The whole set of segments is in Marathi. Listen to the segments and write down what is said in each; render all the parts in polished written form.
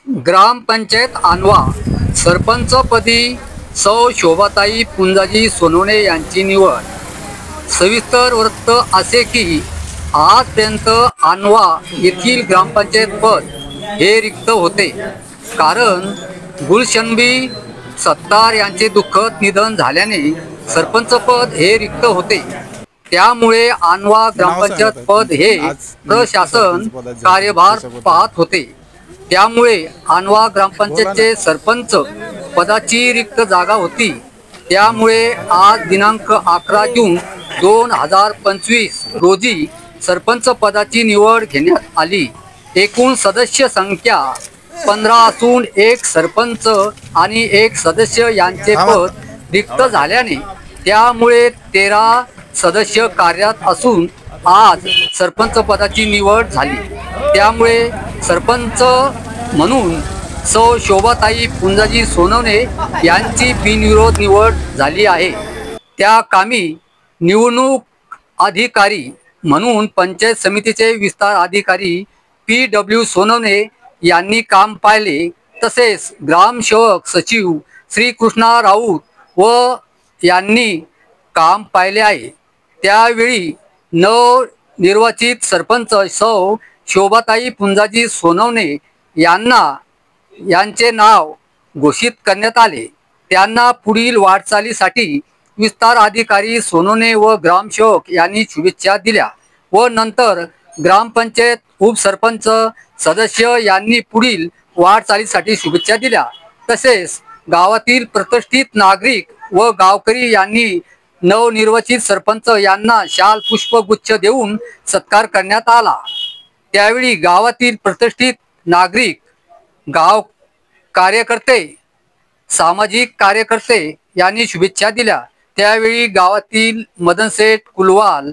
ग्रामपंचायत आणवा सरपंचपदी सौ शोभाताई पुंजाजी सोनवणे यांची निवड। सविस्तर वृत्त असे की आजपर्यंत आणवा येथील ग्रामपंचायत पद हे रिक्त होते, कारण गुलशनबी सत्तार यांचे दुःखद निधन झाल्याने सरपंच पद हे रिक्त होते। त्यामुळे आणवा ग्रामपंचायत पद हे प्रशासन कार्यभार पाहत होते। त्यामुळे आणवा ग्रामपंचायतचे सरपंच पदाची रिक्त जागा होती। त्यामुळे आज दिनांक 11 जून 2025 रोजी सरपंच पदाची निवड घेण्यात आली। एकूण सदस्य संख्या 15 असून एक सरपंच आणि एक सदस्य यांचे पद रिक्त झाल्याने त्यामुळे 13 सदस्य कार्यरत असून आज सरपंच पदाची निवड झाली। त्यामुळे सरपंच म्हणून सौ शोभाताई पुंजाजी सोनवणे यांची बिनविरोध निवड झाली आहे। त्या कामी निवडणूक अधिकारी म्हणून पंचायत समितीचे विस्तार अधिकारी PW सोनवणे यांनी काम पाहिले। तसेच ग्रामसेवक सचिव श्री कृष्णा राऊत व यांनी काम पाहिले आहे। त्यावेळी नवनिर्वाचित सरपंच सौ शोभाताई पुंजाजी सोनवणे यांचे नाव घोषित करण्यात आले। त्यांना पुढील वाटचालीसाठी विस्तार अधिकारी सोनवणे व ग्रामसेवक यांनी शुभेच्छा दिल्या व नंतर ग्रामपंचायत उपसरपंच सदस्य यांनी पुढील वाटचालीसाठी शुभेच्छा दिल्या। तसेच गावातील प्रतिष्ठित नागरिक व गावकरी यांनी नवनिर्वाचित सरपंच यांना शाल पुष्पगुच्छ देऊन सत्कार करण्यात आला। त्यावेळी गावातील प्रतिष्ठित नागरिक, गाव कार्यकर्ते, सामाजिक कार्यकर्ते यांनी शुभेच्छा दिल्या। त्यावेळी गावातील मदनसेठ कुलवाल,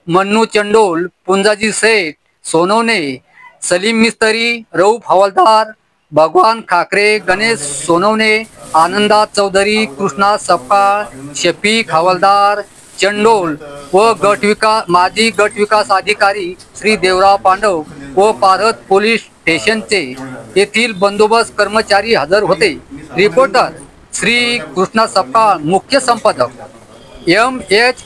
मन्नू चंडोल, पुंजाजी सेठ सोनवणे, सलीम मिस्त्री, रऊफ हवालदार, भगवान खाकरे, गणेश सोनवणे, आनंदा चौधरी, कृष्णा सपकाळ, शफीक हवालदार चंडोल व माजी गट विकास अधिकारी श्री देवराव पांडव व पारत पोलीस स्टेशनचे येथील बंदोबस्त कर्मचारी हजर होते। रिपोर्टर श्री कृष्णा सपकाळ, मुख्य संपादक MH